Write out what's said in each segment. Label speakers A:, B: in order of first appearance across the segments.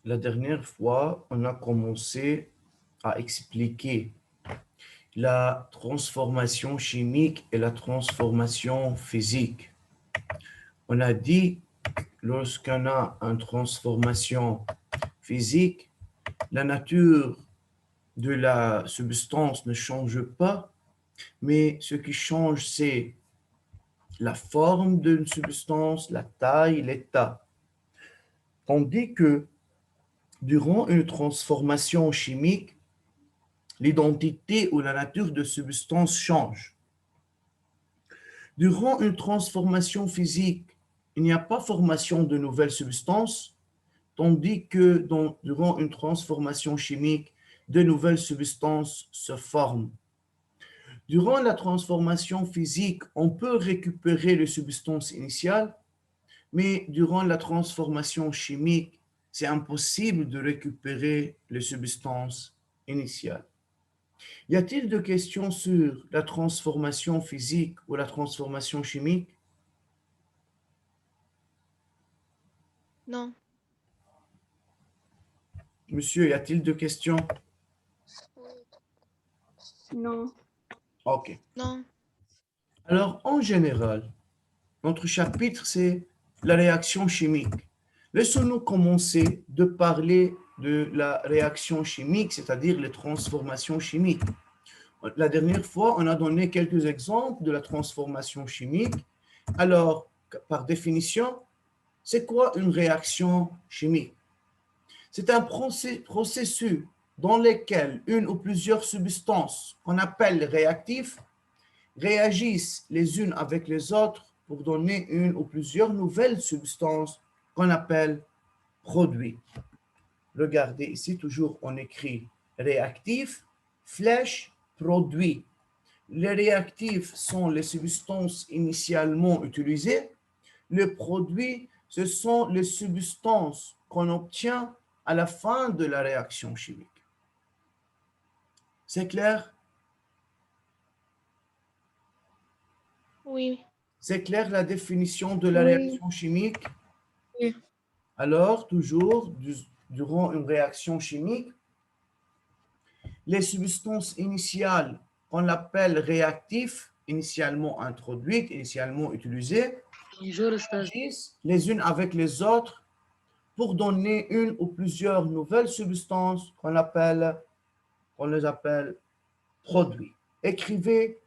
A: La dernière fois, on a commencé à expliquer la transformation chimique et la transformation physique. On a dit, lorsqu'on a une transformation physique, la nature de la substance ne change pas, mais ce qui change, c'est la forme d'une substance, la taille, l'état. Tandis que durant une transformation chimique, l'identité ou la nature de substance change. Durant une transformation physique, il n'y a pas formation de nouvelles substances, tandis que durant une transformation chimique, de nouvelles substances se forment. Durant la transformation physique, on peut récupérer les substances initiales, mais durant la transformation chimique, c'est impossible de récupérer les substances initiales. Y a-t-il de questions sur la transformation physique ou la transformation chimique?
B: Non.
A: Monsieur, y a-t-il de questions?
C: Non.
A: OK.
B: Non.
A: Alors, en général, notre chapitre, c'est la réaction chimique. Laissons-nous commencer de parler de la réaction chimique, c'est-à-dire les transformations chimiques. La dernière fois, on a donné quelques exemples de la transformation chimique. Alors, par définition, c'est quoi une réaction chimique? C'est un processus dans lequel une ou plusieurs substances qu'on appelle réactifs réagissent les unes avec les autres pour donner une ou plusieurs nouvelles substances qu'on appelle produits. Regardez ici, toujours on écrit réactif, flèche, produit. Les réactifs sont les substances initialement utilisées. Les produits, ce sont les substances qu'on obtient à la fin de la réaction chimique. C'est clair?
B: Oui.
A: C'est clair la définition de la
C: Oui.
A: réaction chimique?
B: Oui.
A: Alors, toujours, durant une réaction chimique, les substances initiales qu'on appelle réactifs, initialement introduites, initialement utilisées, agissent les unes avec les autres pour donner une ou plusieurs nouvelles substances qu'on les appelle produits. Écrivez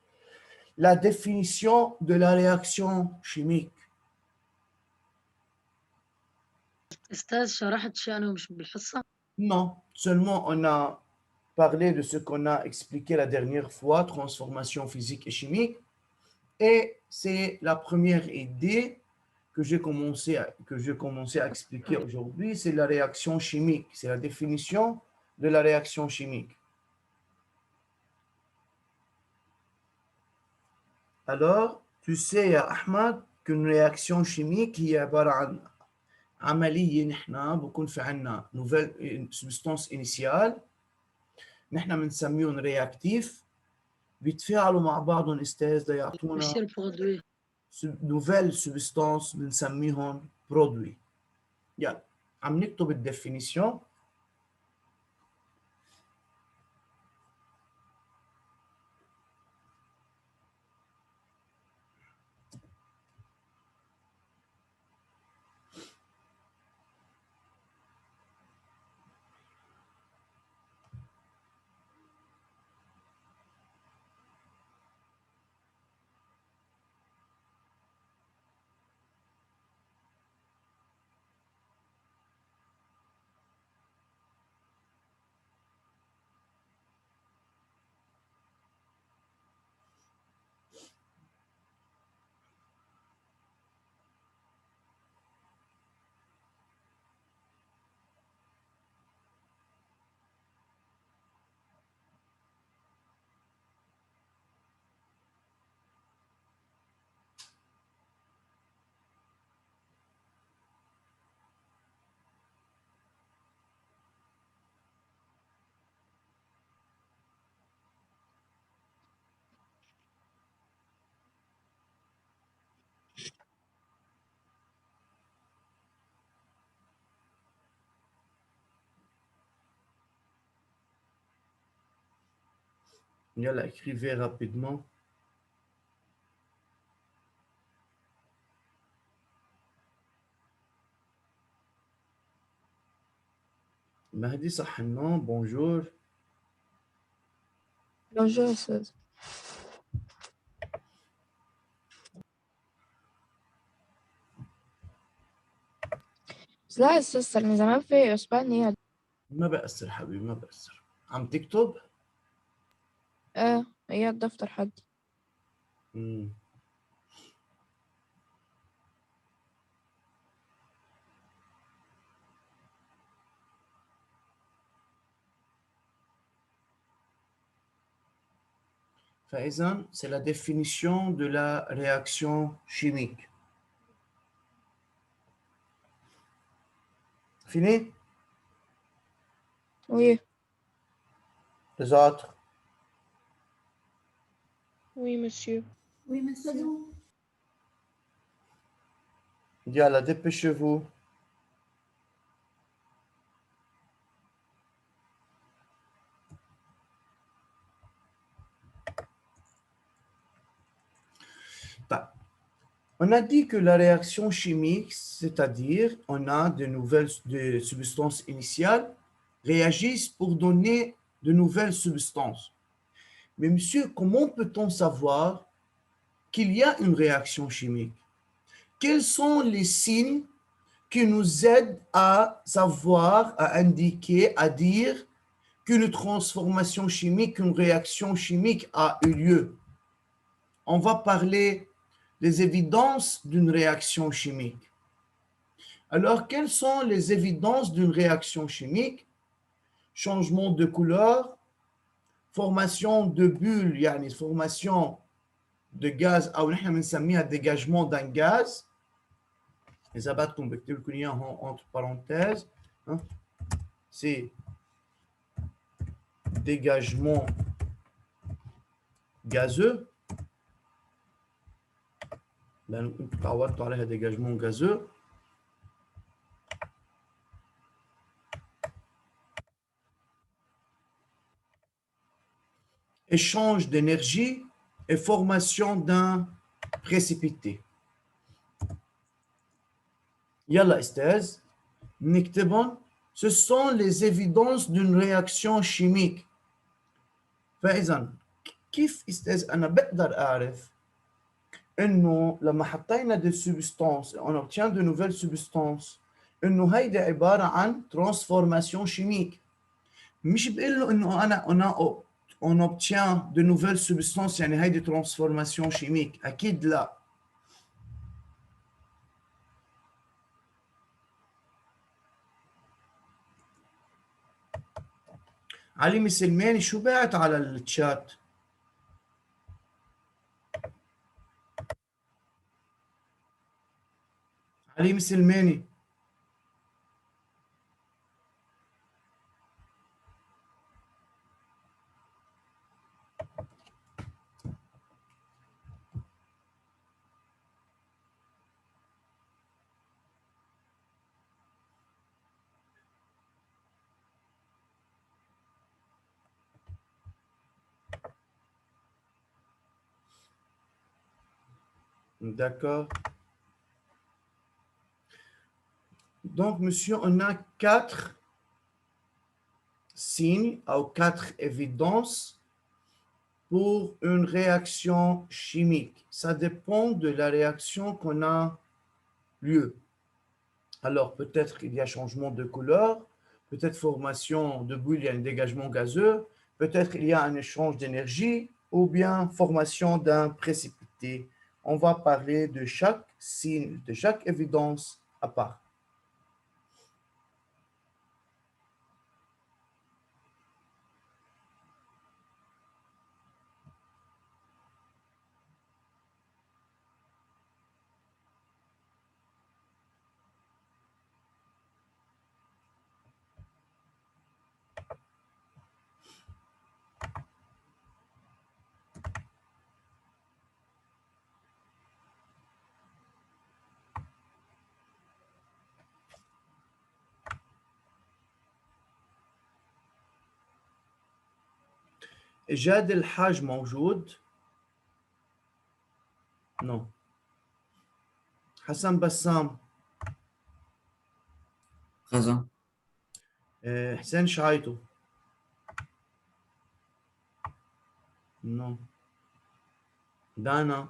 A: la définition de la réaction chimique.
D: أستاذ شرحت شيء أنا مش بالحصة؟
A: Non, seulement on a parlé de ce qu'on a expliqué la dernière fois, transformation physique et chimique, et c'est la première idée que j'ai commencé à expliquer aujourd'hui, c'est la réaction chimique, c'est la définition de la réaction chimique. Alors, tu sais, Ahmad, qu'une réaction chimique هي عبارة عن عملية نحن بكون في عنا nouvelle substance initiale نحن بنسميهم رياكتيف بيتفاعلوا مع بعضهم استاذ ليعطونا
D: وش البرودوي؟
A: nouvelle substance بنسميهم برودوي. يلا عم نكتب الديفينيشن. Yalla, écrivez rapidement. Mahdi Sahannon, bonjour.
B: Bonjour, أستاذ. بس لا يا أستاذ، صار من زمان في إسبانيا.
A: ما بأثر حبيبي، ما بأثر. عم تكتب؟
B: هي الدفتر حدي.
A: مم. فإذا, c'est la définition de la réaction chimique. Fini?
B: Oui.
A: Les autres?
B: Oui, monsieur.
C: Oui, monsieur.
A: Yalla, dépêchez-vous. Bah, on a dit que la réaction chimique, c'est-à-dire on a de substances initiales, réagissent pour donner de nouvelles substances. Mais monsieur, comment peut-on savoir qu'il y a une réaction chimique? Quels sont les signes qui nous aident à savoir, à indiquer, à dire qu'une transformation chimique, une réaction chimique a eu lieu? On va parler des évidences d'une réaction chimique. Alors, quelles sont les évidences d'une réaction chimique? Changement de couleur, formation de bulles, يعني formation de gaz, أو نحن بنسميها dégagement d'un gaz. إذا بدكم بكتب لكم إياها entre parenthèses, c'est dégagement gazeux. لأن أنتم تعودتوا عليها dégagement gazeux. Échange d'énergie et formation d'un précipité. Yalla استاذ نكتبهم. Ce sont les évidences d'une réaction chimique. فإذا كيف استاذ أنا بقدر أعرف إنه لما حطينا des substances on obtient de nouvelles substances إنه هيدي عبارة عن transformation chimique. مش بقول له إنه أنا on obtient de nouvelles substances يعني هيدي transformation chimique. أكيد لا. علي مسلماني شو بعت على الشات؟ علي مسلماني D'accord. Donc, monsieur, on a 4 signes ou 4 évidences pour une réaction chimique. Ça dépend de la réaction qu'on a lieu. Alors, peut-être qu'il y a changement de couleur, peut-être formation de bulles, il y a un dégagement gazeux, peut-être il y a un échange d'énergie ou bien formation d'un précipité. On va parler de chaque signe, de chaque évidence à part. جاد الحاج موجود؟ نو. حسن بسام.
C: présent,
A: حسين شعيطو. نو. دانا.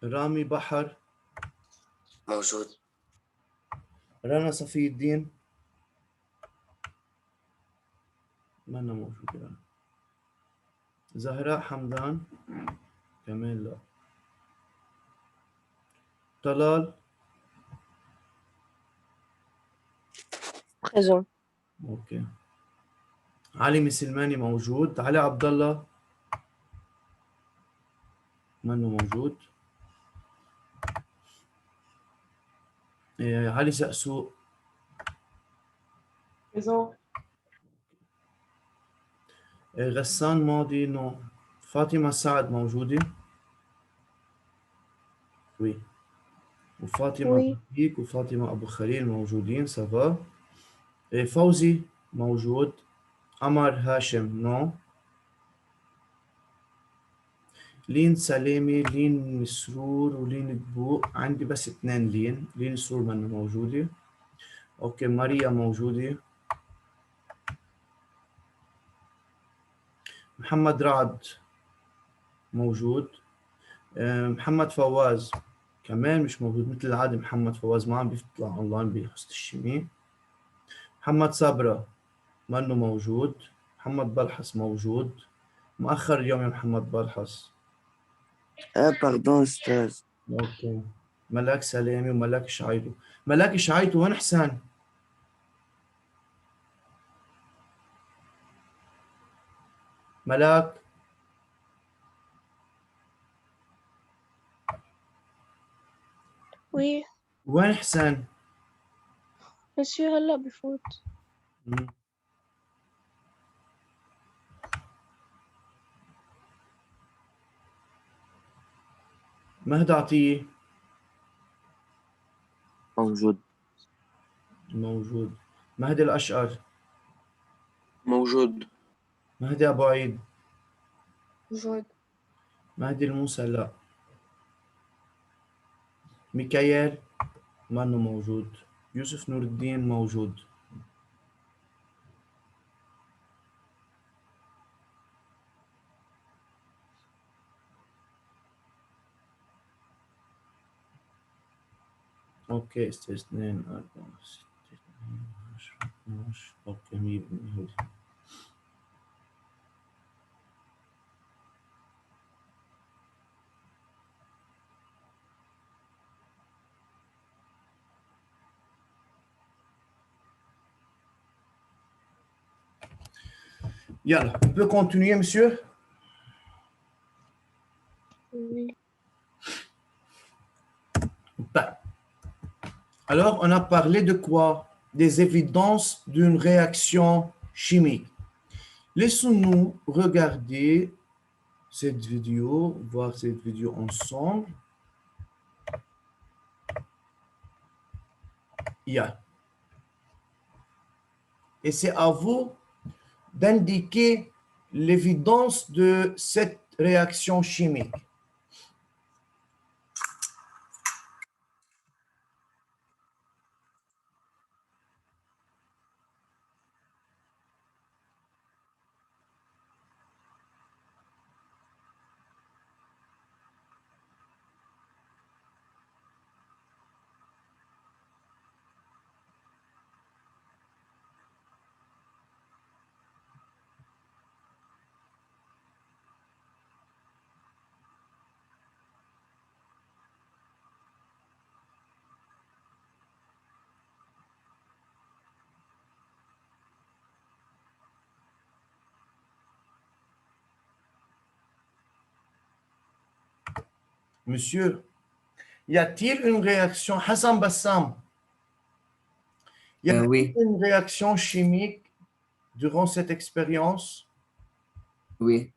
A: رامي بحر.
E: موجود.
A: رنا صفي الدين. مانا موجود رنا. زهراء حمدان. كمان لا. طلال.
B: Présent.
A: اوكي. علي مسلماني موجود. علي عبد الله. منه موجود. علي سقسوق.
F: Présent.
A: غسان ماضي نو. فاطمة سعد موجودة؟ وي. وفاطمة
B: Oui.
A: بديك وفاطمة أبو خليل موجودين سافا. فوزي موجود. عمر هاشم نو. لين سلامي لين مسرور ولين دبوق. عندي بس 2 لين. لين سرور منه موجودة. اوكي ماريا موجودة. محمد رعد موجود. محمد فواز كمان مش موجود مثل العادة. محمد فواز ما عم بيطلع اونلاين بحصة الشيمي. محمد صبرا منه موجود. محمد بلحس موجود. مؤخر اليوم يا محمد بلحس.
E: باردون أستاذ.
A: اوكي. ملاك سلامي وملاك شعيطو. ملاك شعيطو وين حسان؟ ملاك.
B: Oui.
A: وين حسان؟
B: Monsieur هلا بفوت.
A: مم. مهدي عطية
E: موجود.
A: موجود. مهدي الأشقر.
E: موجود.
A: مهدي أبو عيد.
B: موجود.
A: مهدي الموسى لا. ميكايل منه موجود. يوسف نور الدين موجود. اوكي استاذ 2 4 6 8 10 12. اوكي 100%. Yalla, on peut continuer, monsieur?
B: Oui.
A: Ben. Alors, on a parlé de quoi? Des évidences d'une réaction chimique. Laissons-nous regarder cette vidéo, voir cette vidéo ensemble. Yeah. Et c'est à vous d'indiquer l'évidence de cette réaction chimique. Monsieur, y a-t-il une réaction, Hassan Bassam, y a-t-il
C: oui,
A: une réaction chimique durant cette expérience?
C: oui,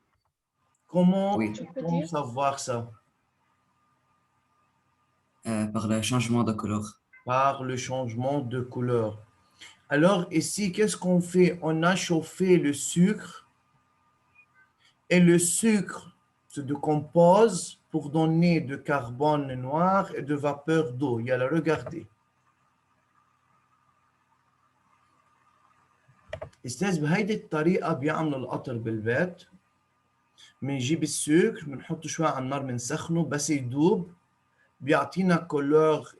A: Comment
C: oui.
B: Tu peux
A: peut-on
B: dire?
A: savoir ça?
C: Par le changement de couleur.
A: Par le changement de couleur. Alors ici, qu'est-ce qu'on fait? On a chauffé le sucre et le sucre se décompose pour donner de carbone noir et de vapeur d'eau. يلا regardez. استاذ بهيدي الطريقة بيعملوا القطر بالبيت. بنجيب السكر بنحطه شوي على النار بنسخنه بس يدوب بيعطينا كولور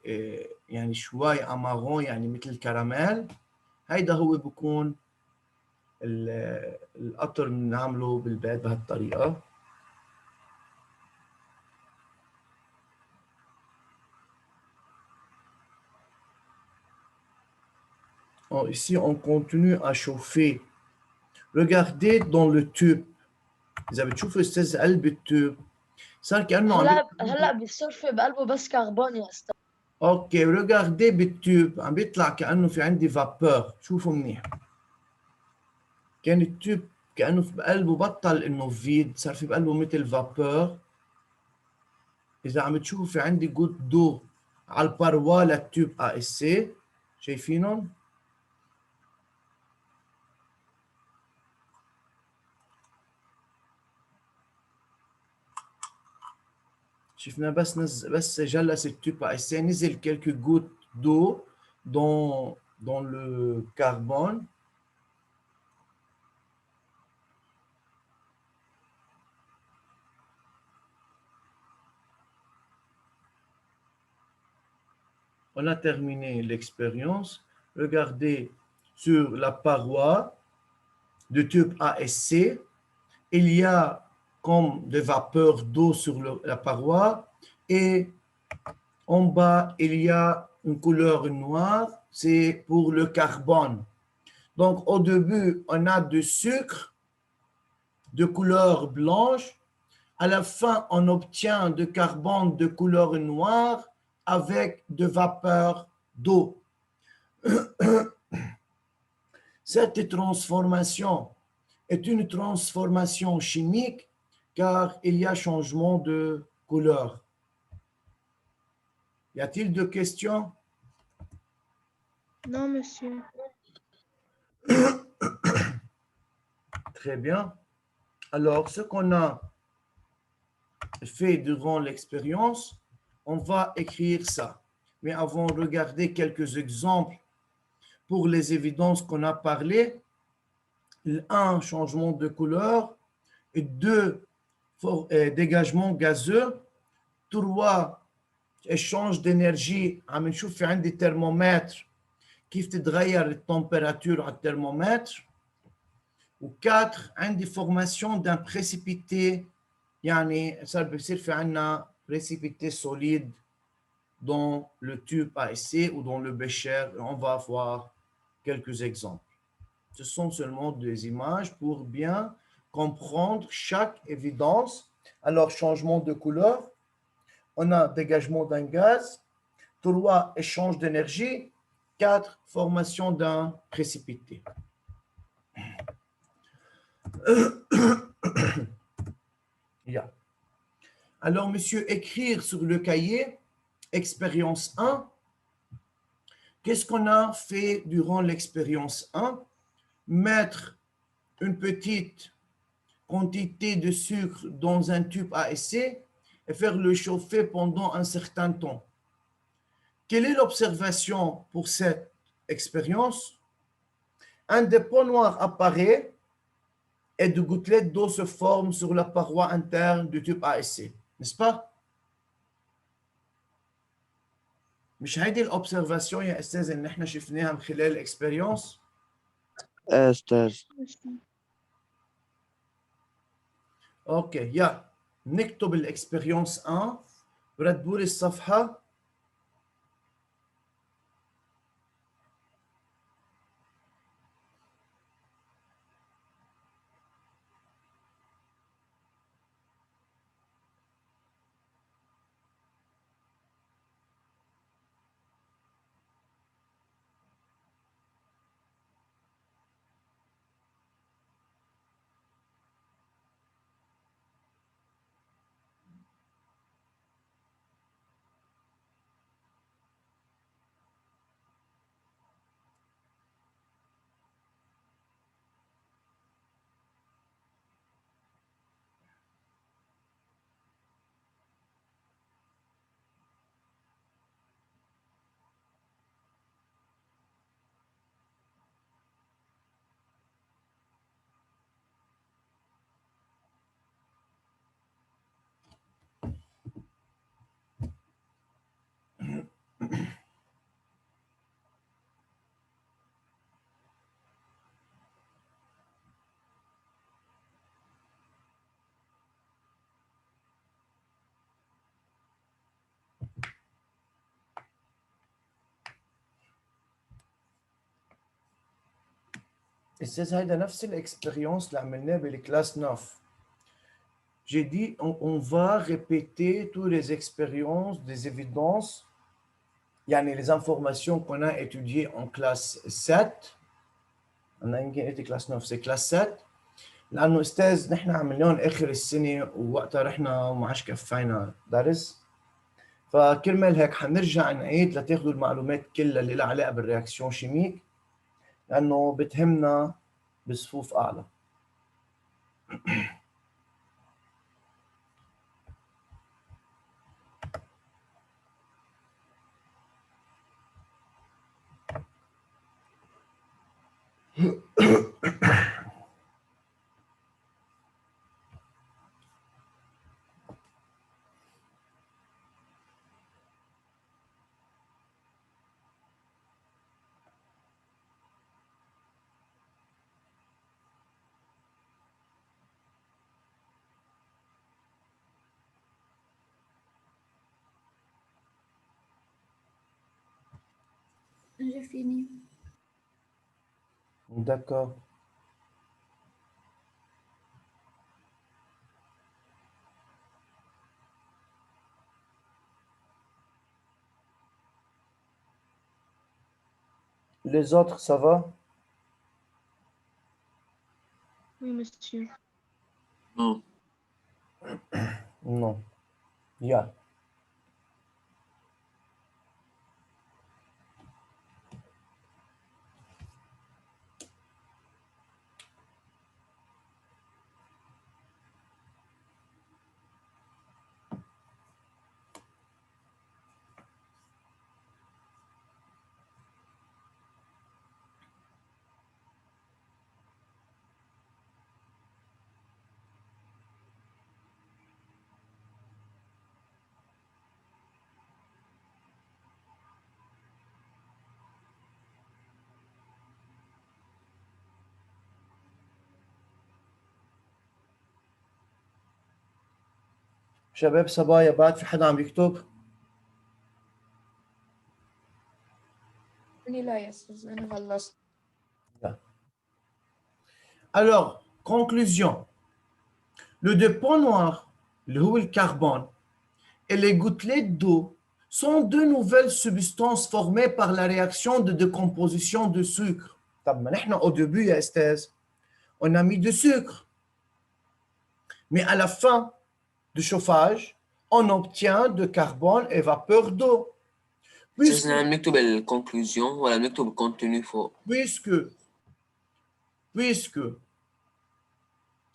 A: يعني شوي امارون يعني مثل الكراميل. هيدا هو بيكون القطر بنعمله بالبيت بهالطريقة. Ici, on continue à chauffer. Regardez dans le tube. إذا بتشوفوا أستاذ قلب التوب صار كأنه عم
D: هلا بيصير في بقلبه بس كربون يا استاذ.
A: اوكي regardez بالتوب عم بيطلع كأنه في عندي فابور. شوفوا منيح. كان التوب كأنه في بقلبه بطل إنه فيد صار في بقلبه مثل فابور. إذا عم تشوفوا في عندي جوت دو على الباروا للتوب ASC شايفينهم؟ شفنا بس جلس التوب ASC نزل quelques gouttes d'eau dans le carbone. On a terminé l'expérience. Regardez sur la paroi de tube ASC, il y a comme des vapeurs d'eau sur la paroi et en bas, il y a une couleur noire, c'est pour le carbone. Donc au début, on a du sucre de couleur blanche. À la fin, on obtient du carbone de couleur noire avec de vapeur d'eau. Cette transformation est une transformation chimique car il y a changement de couleur. Y a-t-il de questions?
B: Non, monsieur.
A: Très bien. Alors, ce qu'on a fait durant l'expérience, on va écrire ça. Mais avant, regarder quelques exemples pour les évidences qu'on a parlé. Un, changement de couleur. Et deux, dégagement gazeux. Trois, échange d'énergie. عم نشوف في عندي ترمومتر كيف تتغير التمبيراتور على الترمومتر. و4 عندي formation d'un précipité يعني صار بصير في عندنا précipité solide dans le tube ASC ou dans le bécher. On va voir quelques exemples. Ce sont seulement des images pour bien comprendre chaque évidence. Alors, changement de couleur, on a dégagement d'un gaz, 3, échange d'énergie, 4, formation d'un précipité. Yeah. Alors, monsieur, écrire sur le cahier, expérience 1, qu'est-ce qu'on a fait durant l'expérience 1? Mettre une petite quantité de sucre dans un tube ASC et faire le chauffer pendant un certain temps. Quelle est l'observation pour cette expérience? Un dépôt noir apparaît et de gouttelettes d'eau se forment sur la paroi interne du tube ASC, n'est-ce pas? مش هيدي الأوبسرفاسيون يا أستاذ إن إحنا شفناها من خلال الإكسبيريونس؟
E: أستاذ
A: اوكي يا نكتب الاكسبيريونس 1 ردوا لي الصفحه. استاذ هيدا نفس الاكسبيريونس اللي عملناه بالكلاس 9. J'ai dit, on va répéter toutes les expériences, des évidences, يعني les informations qu'on a étudiées en classe 7. أنا يمكن قلت classe 9, c'est classe 7. لأنه أستاذ نحن عملناهم آخر السنة ووقتها رحنا وما عادش كفينا درس. فكرمال هيك حنرجع نعيد لتاخذوا المعلومات كلها اللي لها علاقة بالرياكسيون شيميك لأنه بتهمنا بصفوف أعلى.
F: J'ai fini.
A: D'accord. Les autres, ça va?
B: Oui, monsieur.
C: Non.
A: Non. Yeah. شباب صبايا بعد في حدا عم يكتب؟
B: لا يا أستاذ أنا خلصت.
A: Alors, conclusion. Le dépôt noir, اللي هو الكربون, et les gouttelettes d'eau sont deux nouvelles substances formées par la réaction de décomposition de sucre. طب ما نحن au début يا أستاذ, on a mis du sucre. Mais à la fin du chauffage, on obtient de carbone et vapeur d'eau.
C: أستاذ نعم نكتب الكونكلوزيون ولا نكتب الكونتينيو فوق؟
A: Puisque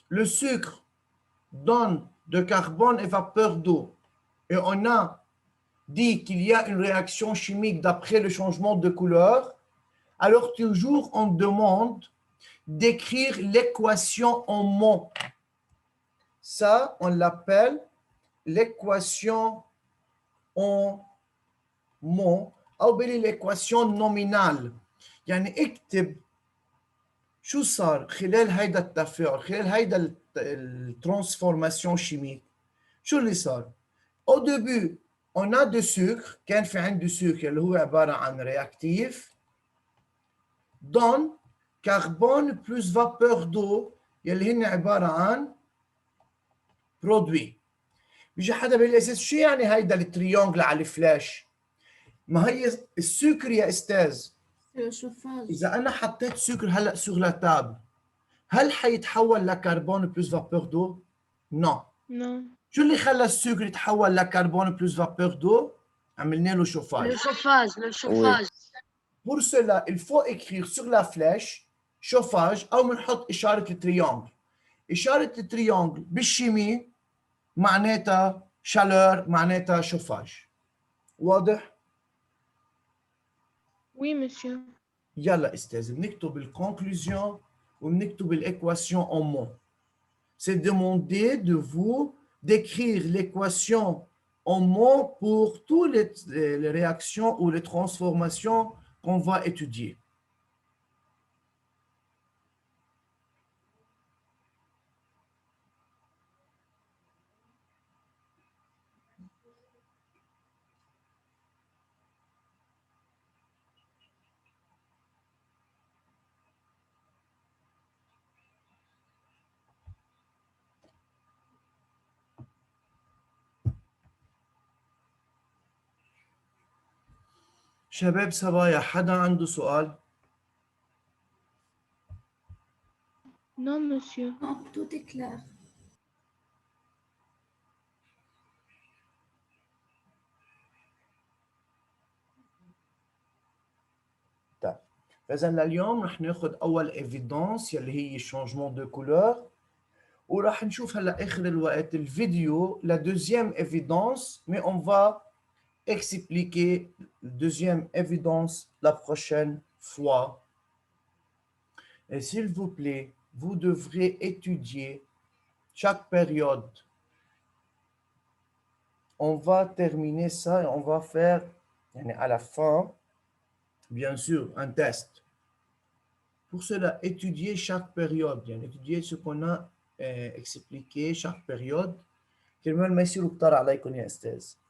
A: le sucre donne de carbone et vapeur d'eau, et on a dit qu'il y a une réaction chimique d'après le changement de couleur, alors toujours on demande d'écrire l'équation en mots. Ça, on l'appelle l'équation en mots أو l'équation nominale. يعني اكتب شو صار خلال هيدا التفاعل، خلال هيدا الترانسفورماسيون شيميك. شو اللي صار؟ Au début, on a du sucre, كان في عنده sucre اللي هو عبارة عن réactif, donne carbone plus vapeur d'eau يلي هن عبارة عن produit. بيجي حدا بيقول لي شو يعني هيدا التريونجل على الفلاش؟ ما هي السكر يا استاذ.
F: C'est le chauffage.
A: إذا أنا حطيت سكر هلا sur la table, هل حيتحول لكربون بلس فابور دو؟ نو.
B: Non.
A: شو اللي خلى السكر يتحول لكربون بلس فابور دو؟ عملنا له
D: Le
A: شوفاج.
D: chauffage, le chauffage.
A: Pour cela, il faut écrire sur la flèche chauffage أو بنحط إشارة التريونجل. إشارة التريونجل بالشيمي معناتها chaleur معناتها شوفاج. واضح؟
B: Oui, monsieur.
A: يلا استاذ بنكتب الكونكلوزيون وبنكتب l'équation en mots. C'est demandé de vous d'écrire l'équation en mots pour toutes les réactions ou les transformations qu'on va étudier. شباب صبايا حدا عنده سؤال؟
B: Non, monsieur.
F: Non, tout est clair.
A: طيب فإذا لليوم رح ناخذ أول إيفيدنس يلي هي changement de couleur وراح نشوف هلا آخر الوقت الفيديو la deuxième évidence mais on va expliquer la deuxième évidence la prochaine fois. Et s'il vous plaît, vous devrez étudier chaque période. On va terminer ça et on va faire à la fin, bien sûr, un test. Pour cela, étudier chaque période, étudier ce qu'on a expliqué chaque période. كرمال ما يصيروا كتار عليكم يا أستاذ.